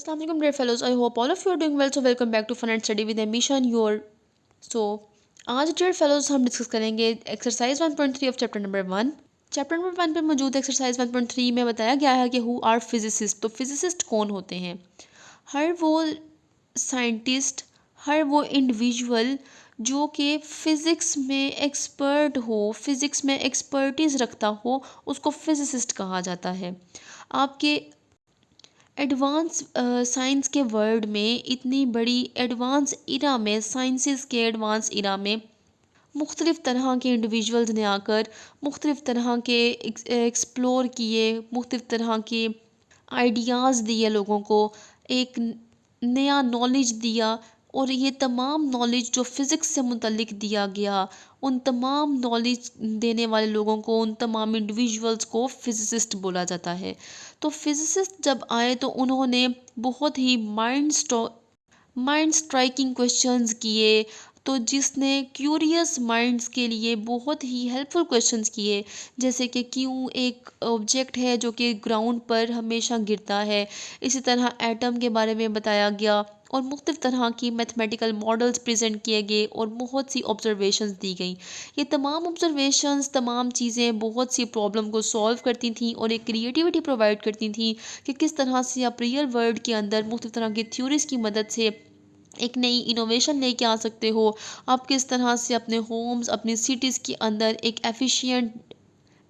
Assalamu alaikum dear fellows. I hope all of you are doing well. So welcome back to Fun and Study with Ambition. So आज dear fellows हम discuss करेंगे exercise 1.3 of chapter number 1. Chapter number 1 पे मौजूद exercise 1.3 में बताया गया है कि हु आर फिजिसिस्ट. तो फिजिसिस्ट कौन होते हैं? हर वो साइंटिस्ट, हर वो इंडिविजुअल जो कि फ़िज़िक्स में एक्सपर्ट हो, फ़िज़िक्स में एक्सपर्टीज़ रखता हो, उसको फिजिसिस्ट कहा जाता है. आपके एडवांस साइंस के वर्ल्ड में, इतनी बड़ी एडवांस इरा में, साइंसेस के एडवांस इरा में मुख्तलिफ़ तरह के इंडिविजुअल्स ने आकर मुख्तलिफ़ तरह के एक्सप्लोर किए, मुख्तलिफ़ तरह के आइडियाज़ दिए लोगों को, एक नया नॉलेज दिया. और ये तमाम नॉलेज जो फ़िज़िक्स से मुतल्लिक़ दिया गया, उन तमाम नॉलेज देने वाले लोगों को, उन तमाम इंडिविजुअल्स को फिजिसिस्ट बोला जाता है. तो फिजिसिस्ट जब आए तो उन्होंने बहुत ही माइंड स्ट्राइकिंग क्वेश्चंस किए. तो जिसने क्यूरियस माइंड्स के लिए बहुत ही हेल्पफुल क्वेश्चंस किए, जैसे कि क्यों एक ऑब्जेक्ट है जो कि ग्राउंड पर हमेशा गिरता है. इसी तरह एटम के बारे में बताया गया और मुख्तलिफ़ तरह की मैथमेटिकल मॉडल्स प्रेजेंट किए गए और बहुत सी ऑब्जर्वेशंस दी गई. ये तमाम ऑब्जर्वेशंस, तमाम चीज़ें बहुत सी प्रॉब्लम को सॉल्व करती थी और एक क्रिएटिविटी प्रोवाइड करती थी कि किस तरह से आप रियल वर्ल्ड के अंदर मुख्तलिफ़ तरह की थ्योरीज़ की मदद से एक नई इनोवेशन लेके आ सकते हो. आप किस तरह से अपने होम्स, अपनी सिटीज़ के अंदर एक एफिशिएंट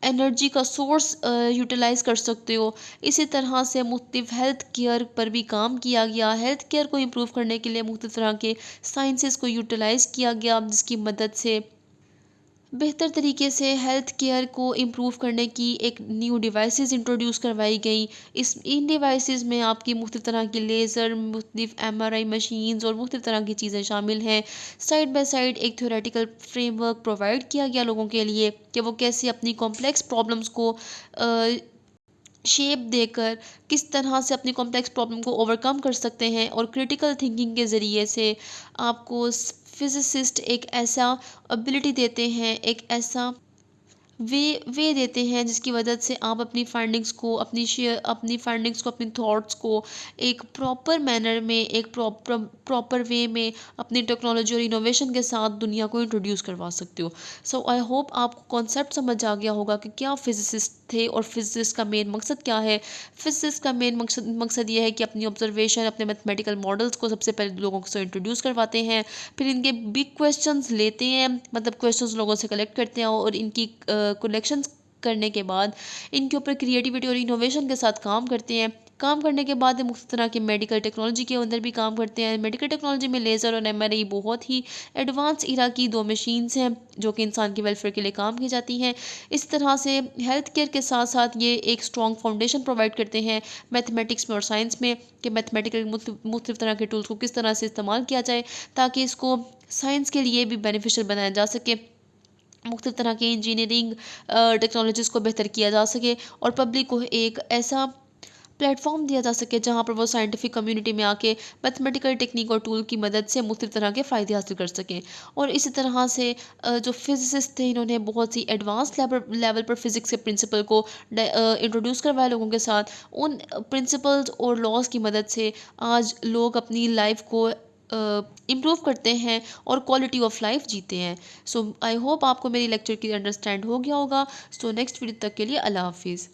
एनर्जी का सोर्स यूटिलाइज़ कर सकते हो. इसी तरह से मुख्तलिफ़ हेल्थ केयर पर भी काम किया गया. हेल्थ केयर को इम्प्रूव करने के लिए मुख्तलिफ़ तरह के साइंसेस को यूटिलाइज़ किया गया, जिसकी मदद से बेहतर तरीके से हेल्थ केयर को इम्प्रूव करने की एक न्यू डिवाइसेस इंट्रोड्यूस करवाई गई. इन डिवाइसेस में आपकी मुख्तलिफ़ तरह की लेज़र, मुख्तलिफ़ MRI मशीन्स और मुख्तलिफ़ तरह की चीज़ें शामिल हैं. साइड बाय साइड एक थ्योरेटिकल फ्रेमवर्क प्रोवाइड किया गया लोगों के लिए कि वो कैसे अपनी कॉम्प्लेक्स प्रॉब्लम्स को शेप देकर किस तरह से अपनी कॉम्प्लेक्स प्रॉब्लम को ओवरकम कर सकते हैं. और क्रिटिकल थिंकिंग के ज़रिए से आपको फिजिसिस्ट एक ऐसा एबिलिटी देते हैं, एक ऐसा वे देते हैं जिसकी वजह से आप अपनी फाइंडिंग्स को, अपनी थॉट्स को एक प्रॉपर मैनर में, एक प्रॉपर वे में अपनी टेक्नोलॉजी और इनोवेशन के साथ दुनिया को इंट्रोड्यूस करवा सकते हो. सो आई होप आपको कॉन्सेप्ट समझ आ गया होगा कि क्या फिजिसिस्ट थे और फिजिक्स का मेन मकसद क्या है. फिजिक्स का मेन मकसद ये है कि अपनी ऑब्जर्वेशन, अपने मैथमेटिकल मॉडल्स को सबसे पहले लोगों से इंट्रोड्यूस करवाते हैं, फिर इनके बिग क्वेश्चंस लेते हैं, मतलब क्वेश्चंस लोगों से कलेक्ट करते हैं और इनकी कलेक्शंस करने के बाद इनके ऊपर क्रिएटिविटी और इनोवेशन के साथ काम करते हैं. काम करने के बाद मुख्तलिफ़ तरह के मेडिकल टेक्नोलॉजी के अंदर भी काम करते हैं. मेडिकल टेक्नोलॉजी में लेज़र और MRI बहुत ही एडवांस इरा की दो मशीन्स हैं जो कि इंसान के वेलफेयर के लिए काम की जाती हैं. इस तरह से हेल्थ केयर के साथ साथ ये एक स्ट्रॉन्ग फाउंडेशन प्रोवाइड करते हैं मैथमेटिक्स में और साइंस में कि मैथमेटिकल मुख्तलिफ़ तरह के टूल्स को किस तरह से इस्तेमाल किया जाए ताकि इसको साइंस के लिए भी बेनिफिशियल बनाया जा सके, मुख्तलिफ़ तरह की इंजीनियरिंग टेक्नोलॉजीज़ को बेहतर किया जा सके और पब्लिक को एक ऐसा प्लेटफॉर्म दिया जा सके जहाँ पर वो साइंटिफिक कम्युनिटी में आके मैथमेटिकल टेक्निक और टूल की मदद से मुख्तलिफ़ तरह के फ़ायदे हासिल कर सकें. और इसी तरह से जो फिजिसिस्ट थे, इन्होंने बहुत सी एडवांस लेवल पर फिज़िक्स के प्रिंसिपल को इंट्रोड्यूस करवाया लोगों के साथ. उन प्रिंसिपल्स और लॉज की मदद से आज लोग अपनी लाइफ को इम्प्रूव करते हैं और क्वालिटी ऑफ लाइफ जीते हैं. सो आई होप आपको मेरी लेक्चर की अंडरस्टैंड हो गया होगा. सो नेक्स्ट वीडियो तक के लिए अल्लाह हाफिज़.